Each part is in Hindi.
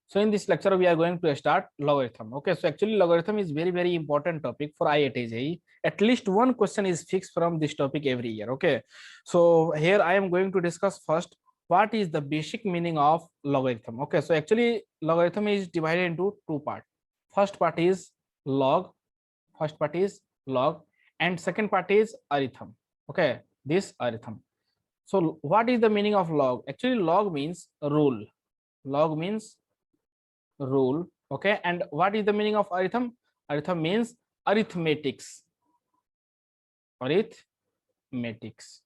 So in this lecture, we are going to start logarithm. Okay, so actually logarithm is very important topic for IIT JEE. At least one question is fixed from this topic every year. Okay, so here I am going to discuss first what is the basic meaning of logarithm. Okay, so actually logarithm is divided into two parts. First part is log, first part is log, and second part is arithmetic. Okay, this arithmetic. So what is the meaning of log? Actually log means rule. Log means rule. Okay, and what is the meaning of arithmetic? Arithmetic means arithmetics. Arithmetics.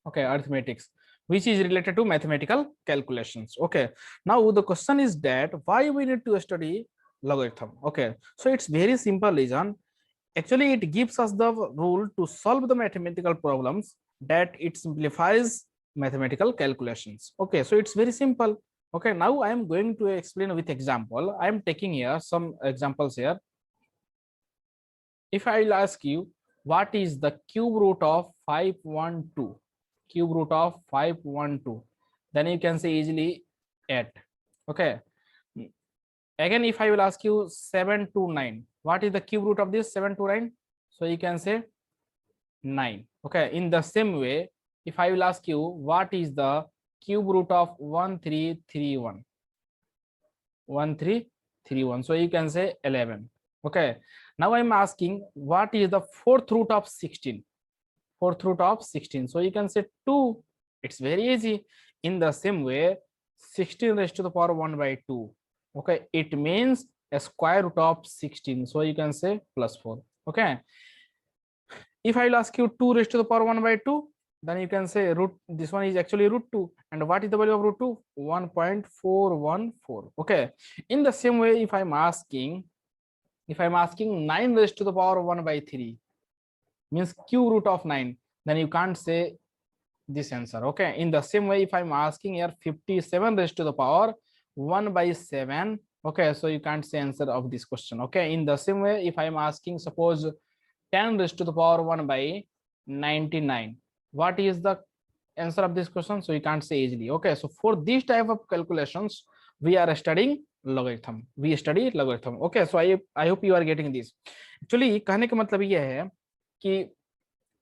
Okay, arithmetics, which is related to mathematical calculations. Okay, now the question is that why we need to study logarithm? Okay, so it's very simple reason. Actually it gives us the rule to solve the mathematical problems, that it simplifies mathematical calculations. Okay, so it's very simple. Okay, now I am going to explain with example. I am taking here some examples here. If I will ask you what is the cube root of 512, cube root of 512, then you can say easily 8. Okay, again if I will ask you 729, what is the cube root of this 729? So you can say 9. Okay, in the same way, if I will ask you what is the cube root of 1331, 1331, so you can say 11. Okay, now I'm asking what is the fourth root of 16, fourth root of 16, so you can say 2. It's very easy. In the same way, 16 raised to the power 1 by 2, okay, it means a square root of 16, so you can say plus 4. Okay, if I will ask you 2 raised to the power 1 by 2, then you can say root, this one is actually root 2, and what is the value of root 2? 1.414. okay, in the same way, if I'm asking 9 raised to the power 1 by 3, means cube root of 9, then you can't say this answer. Okay, in the same way, if I'm asking here 57 raised to the power 1 by 7, okay, so you can't say answer of this question. Okay, in the same way, if I'm asking suppose 10 raised to the power 1 by 99, what is the answer of this question? So you can't say easily. Okay, so for this type of calculations we are studying logarithm, we study logarithm. Okay, so I hope you are getting this. Actually कहने का मतलब ये है कि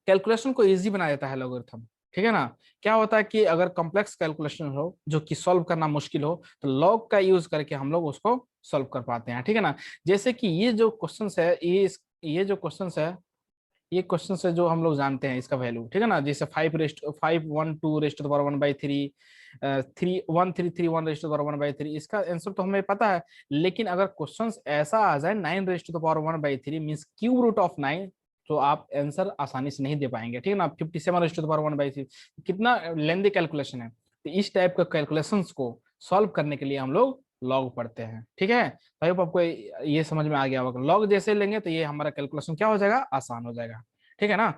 कैलकुलेशन को इजी बना देता है लोगरिथम, ठीक है ना। क्या होता है कि अगर कॉम्प्लेक्स कैलकुलेशन हो जो कि सॉल्व करना मुश्किल हो, तो लॉग का यूज करके हम लोग उसको सॉल्व कर पाते हैं, ठीक है ना। जैसे कि ये जो क्वेश्चन है, ये जो क्वेश्चन है, ये क्वेश्चन है जो हम लोग जानते हैं इसका वैल्यू, ठीक है ना। जैसे 512 रेस्ट पावर 1/3, 31331 रेस्ट पावर 1/3, इसका आंसर तो हमें पता है। लेकिन अगर क्वेश्चन ऐसा आ जाए 9 raised power 1/3 means cube root of 9, तो आप आंसर आसानी से नहीं दे पाएंगे, ठीक है ना। 57 रेस्ट पावर 1/3 कितना लेंदी कैलकुलेशन है, तो इस टाइप का कैलकुलेशंस को सॉल्व करने के लिए हम लोग लॉग पढ़ते हैं, ठीक है। तो आई होप आपको ये समझ में आ गया होगा। लॉग जैसे लेंगे तो ये हमारा कैलकुलेशन क्या हो जाएगा, आसान हो जाएगा, ठीक है ना।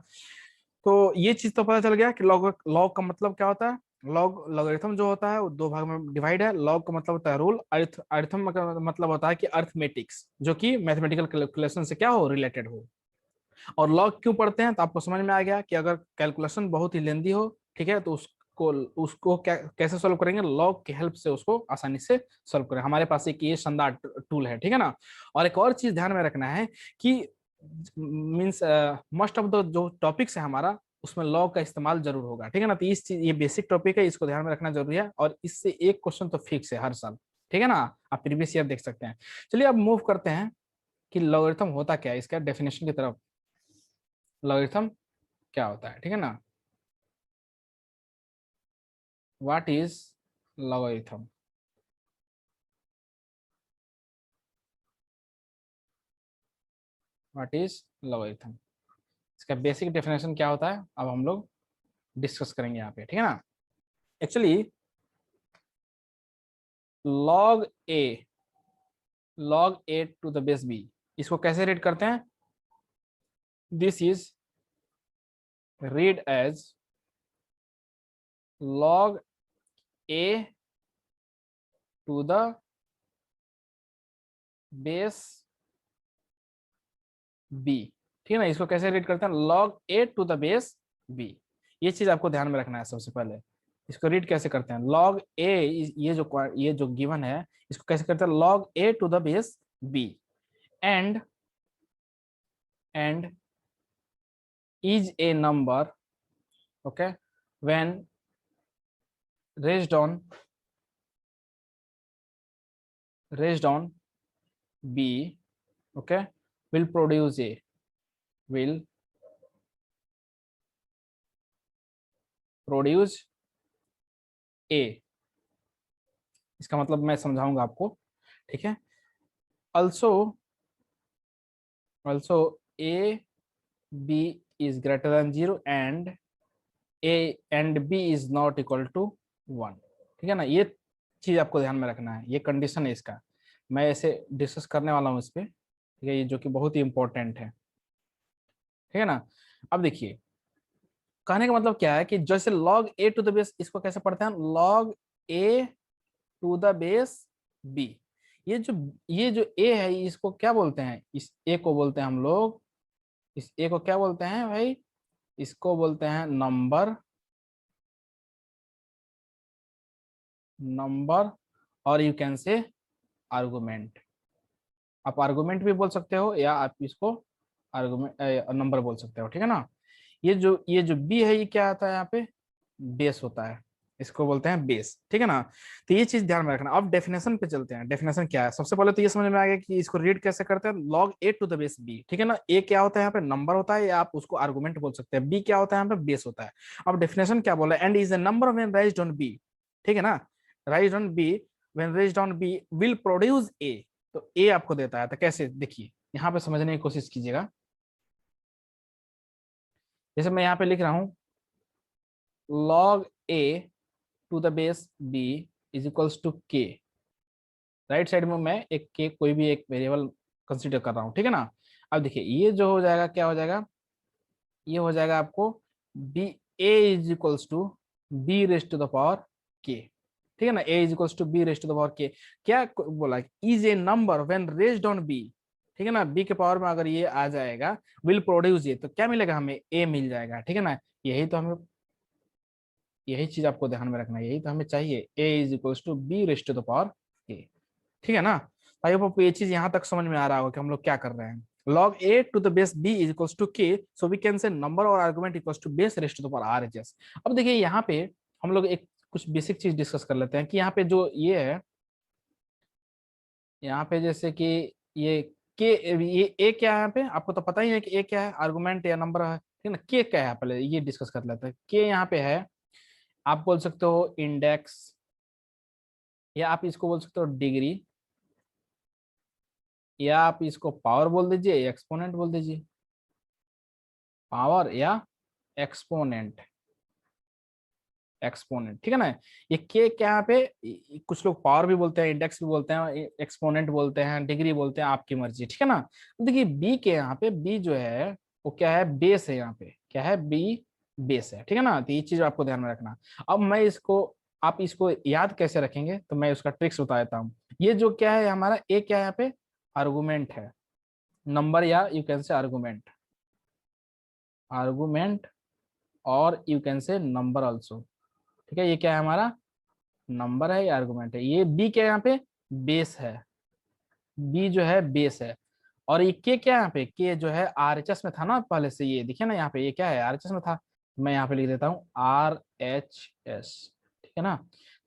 तो ये चीज तो पता चल गया कि लॉग लॉग का मतलब क्या होता है। लॉग लॉगरिथम जो होता है वो दो भाग में डिवाइड है। लॉग का मतलब होता है रूल, अरिथम का मतलब होता है कि अर्थमेटिक्स, जो कि मैथमेटिकल कैलकुलेशन से क्या हो, रिलेटेड हो। और लॉग क्यों पढ़ते हैं, तो आपको समझ में आ गया कि अगर कैलकुलेशन बहुत ही लेंदी हो, ठीक है, तो उसको क्या कैसे सॉल्व करेंगे, लॉग की हेल्प से उसको आसानी से सॉल्व करें। हमारे पास एक ये शानदार टूल है, ठीक है ना। और एक और चीज ध्यान में रखना है कि मीन्स मोस्ट ऑफ द जो टॉपिक्स है हमारा, उसमें लॉग का इस्तेमाल जरूर होगा, ठीक है ना। तो इस चीज, ये बेसिक टॉपिक है, इसको ध्यान में रखना जरूरी है। और इससे एक क्वेश्चन तो फिक्स है हर साल, ठीक है ना। आप प्रीवियस ईयर देख सकते हैं। चलिए अब मूव करते हैं कि लॉगरिथम होता क्या है, इसका डेफिनेशन की तरफ। लॉगरिथम क्या होता है, ठीक है ना। What is logarithm. What is logarithm, इसका बेसिक डेफिनेशन क्या होता है, अब हम लोग डिस्कस करेंगे यहाँ पे, ठीक है ना। Actually log A, log A to the base B, इसको कैसे रीड करते हैं। This is read as log a to the base b, ठीक है ना। इसको कैसे रीड करते हैं, log a to the base b। ये चीज आपको ध्यान में रखना है सबसे पहले। इसको रीड कैसे करते हैं, लॉग ए, ये जो गिवन है इसको कैसे करते हैं, log A to the base B and is a number, okay, when raised on b, okay, will produce a, will produce a। इसका मतलब मैं समझाऊंगा आपको, ठीक है। also a b is greater than 0 and a and b is not equal to 1, ठीक है ना। ये चीज आपको ध्यान में रखना है, ये कंडीशन है इसका, मैं ऐसे डिस्कस करने वाला हूँ इस पे, ठीक है, ये जो कि बहुत ही इंपॉर्टेंट है, ठीक है ना। अब देखिए कहने का मतलब क्या है कि जैसे log a to the base, इसको कैसे पढ़ते हैं, log a to the base b। ये जो a है इसको क्या बोलते हैं, इस a को बोलते हैं हम लोग, इस a को क्या बोलते हैं भाई, इसको बोलते हैं नंबर, और यू कैन से आर्गुमेंट। आप आर्गुमेंट भी बोल सकते हो या आप इसको आर्गुमेंट नंबर बोल सकते हो, ठीक है ना। ये जो बी है ये क्या आता है यहाँ पे, बेस होता है, इसको बोलते हैं बेस, ठीक है ना। तो ये चीज ध्यान में रखना। अब डेफिनेशन पे चलते हैं, डेफिनेशन क्या है, सबसे पहले तो ये समझ में आ गया कि इसको रीड कैसे करते हैं, log A to the base B, ठीक है ना। ए क्या होता है यहाँ पे, नंबर होता है, या आप उसको आर्गुमेंट बोल सकते हैं, बी क्या होता है यहाँ पे, बेस होता है। अब डेफिनेशन क्या बोला, and is a number when raised on B, ठीक है ना, raised on B, when raised on B will produce A. तो ए आपको देता है, तो कैसे, देखिए यहाँ पे समझने की कोशिश कीजिएगा। जैसे मैं यहाँ पे लिख रहा हूँ log a to the base b is equals to k, right side में मैं एक k कोई भी एक वेरिएबल कंसीडर कर रहा हूँ, ठीक है ना। अब देखिए ये जो हो जाएगा, क्या हो जाएगा, ये हो जाएगा आपको b a is equals to b raise to the power k, ठीक है ना, a is equals to b raise to the power k। क्या बोला, is a number when raised on b, ठीक है ना, b के पावर में अगर ये आ जाएगा, विल प्रोड्यूस ये, तो क्या मिलेगा हमें, a मिल जाएगा, ठीक है ना। यही तो हमें, यही चीज आपको ध्यान में रखना है, यही तो हमें चाहिए, a is equals to b raise to the power k, ठीक है ना। आई होप ये चीज यहाँ तक समझ में आ रहा होगा कि हम लोग क्या कर रहे हैं। log a to the base b is equals to k, so we can say number और argument equals to base raise to the power R H S. अब देखिए यहाँ पे हम लोग एक कुछ बेसिक चीज डिस्कस कर लेते हैं कि यहाँ पे जो ये है, यहाँ पे जैसे कि ये के, ये ए क्या है यहाँ पे, आपको तो पता ही है कि ए क्या है, आर्गुमेंट या नंबर है, ठीक है ना। के क्या है, पहले ये डिस्कस कर लेते हैं। के यहाँ पे है, आप बोल सकते हो इंडेक्स, या आप इसको बोल सकते हो डिग्री, या आप इसको पावर बोल दीजिए या एक्सपोनेंट बोल दीजिए, पावर या एक्सपोनेंट, ठीक है ना। ये के क्या यहाँ पे, कुछ लोग पावर भी बोलते हैं, इंडेक्स भी बोलते हैं, एक्सपोनेंट बोलते हैं, डिग्री बोलते हैं, आपकी मर्जी, ठीक है ना। देखिए बी के यहाँ पे, बी जो है वो क्या है, बेस है, यहाँ पे क्या है, बी बेस है, ठीक है ना। तो ये चीज आपको ध्यान में रखना। अब मैं इसको, आप इसको याद कैसे रखेंगे, तो मैं उसका ट्रिक्स बता देता हूँ। ये जो क्या है हमारा, ए क्या है यहाँ पे, आर्गुमेंट है, नंबर या you can say argument, argument और you can say number also, ठीक है। ये क्या है हमारा, नंबर है या आर्गुमेंट है। ये बी क्या है यहाँ पे, बेस है, बी जो है बेस है। और ये के क्या है यहाँ पे, के जो है आरएचएस में था ना पहले से, ये देखिए ना यहाँ पे, ये क्या है आरएचएस में था, मैं यहाँ पे लिख देता हूँ आर एच एस, ठीक है ना।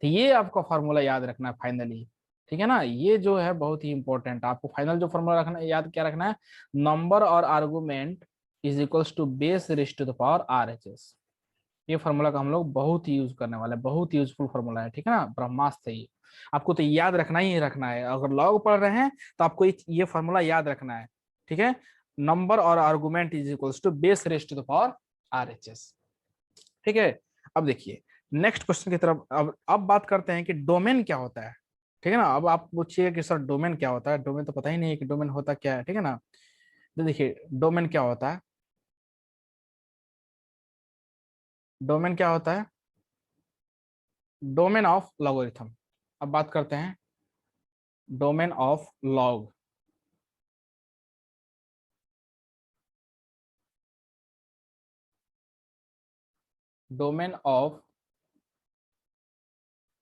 तो ये आपको फॉर्मूला याद रखना है फाइनली, ठीक है ना। ये जो है बहुत ही इंपॉर्टेंट, आपको फाइनल जो फॉर्मूला रखना है, याद क्या रखना है, नंबर और argument is equals to base raise to the power R H S. ये फॉर्मूला का हम लोग बहुत ही यूज करने वाले हैं, बहुत यूजफुल फॉर्मूला है, ठीक है ना, ब्रह्मास्त्र है ये। आपको तो याद रखना है, अगर लॉग पढ़ रहे हैं तो आपको ये फॉर्मूला याद रखना है, ठीक है। नंबर और argument is equals to base raise to the power R H S, ठीक है। अब देखिए नेक्स्ट क्वेश्चन की तरफ, अब बात करते हैं कि डोमेन क्या होता है, ठीक है ना। अब आप पूछिए कि सर डोमेन क्या होता है, डोमेन तो पता ही नहीं है कि डोमेन होता क्या है, ठीक है ना। तो देखिए डोमेन क्या होता है, डोमेन क्या होता है, डोमेन ऑफ लॉगरिथम। अब बात करते हैं domain of log, domain of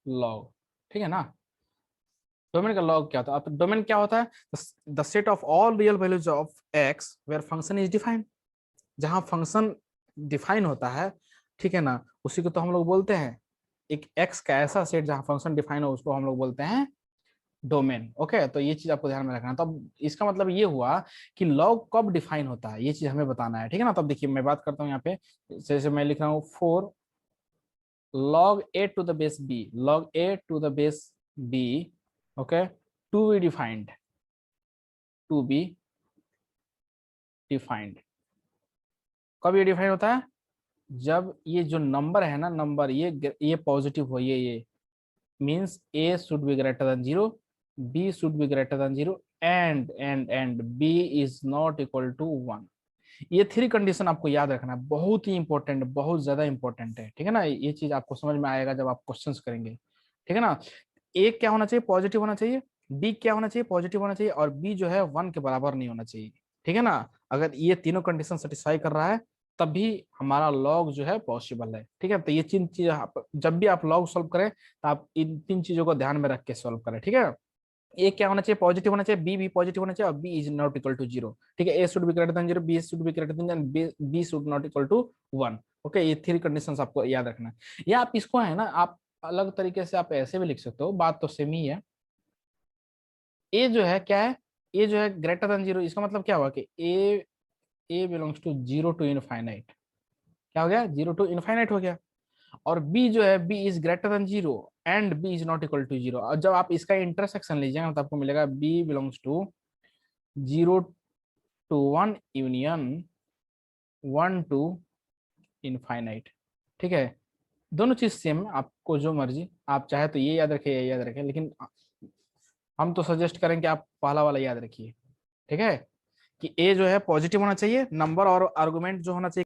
log, ठीक है ना। डोमेन का लॉग क्या होता है? अब डोमेन क्या होता है? The set of all real values of X where function is defined. जहां फंक्शन डिफाइन होता है, ठीक है ना, उसी को तो हम लोग बोलते हैं, एक एक्स का ऐसा सेट जहां फंक्शन डिफाइन हो उसको हम लोग बोलते हैं डोमेन। ओके, तो ये चीज आपको ध्यान में रखना है। तो अब इसका मतलब ये हुआ कि लॉग कब डिफाइन होता है, ये चीज हमें बताना है, ठीक है ना। तब देखिए मैं बात करता हूँ यहाँ पे, जैसे मैं लिख रहा हूँ four log a to the base b, log a to the base b, okay, to be defined, to be defined। कब ये डिफाइन होता है? जब ये जो नंबर है ना, नंबर ये पॉजिटिव हो, ये means a should be greater than zero, b should be greater than zero, and b is not equal to one. ये थ्री कंडीशन आपको याद रखना है, बहुत ही इंपॉर्टेंट, बहुत ज्यादा इंपॉर्टेंट है, ठीक है ना। ये चीज आपको समझ में आएगा जब आप क्वेश्चंस करेंगे, ठीक है ना। ए क्या होना चाहिए? पॉजिटिव होना चाहिए। बी क्या होना चाहिए? पॉजिटिव होना चाहिए। और बी जो है वन के बराबर नहीं होना चाहिए, ठीक है ना। अगर ये तीनों कंडीशन सेटिस्फाई कर रहा है तभी हमारा लॉग जो है पॉसिबल है, ठीक है। तो ये तीन चीज जब भी आप लॉग सॉल्व करें तो आप इन तीन चीजों को ध्यान में रख के सॉल्व करें, ठीक है। ए क्या होना चाहिए? पॉजिटिव होना चाहिए, बी भी पॉजिटिव होना चाहिए, और B is not equal to zero, ठीक है। A should be greater than zero, B should be greater than, B should not equal to one. Okay, ये थ्री कंडीशंस आपको याद रखना है। या आप इसको है ना, आप अलग तरीके से आप ऐसे भी लिख सकते हो, बात तो सेम ही है। ए जो है क्या है? ए जो है ग्रेटर देन जीरो, इसका मतलब क्या हुआ कि A belongs to zero to infinite. क्या हो गया? जीरो टू इनफाइनाइट हो गया। और बी जो है, B is greater than zero and B is not equal to zero. और जब आप इसका इंटरसेक्शन लीजिएगा तो आपको मिलेगा B belongs to zero to one union one to infinite, ठीक है। दोनों चीज सेम, आपको जो मर्जी, आप चाहे तो ये याद रखिए, ये याद रखें, लेकिन हम तो सजेस्ट करेंगे आप पहला वाला याद रखिए, ठीक है। कि ए जो है पॉजिटिव होना चाहिए, नंबर और आर्गुमेंट जो होना चाहिए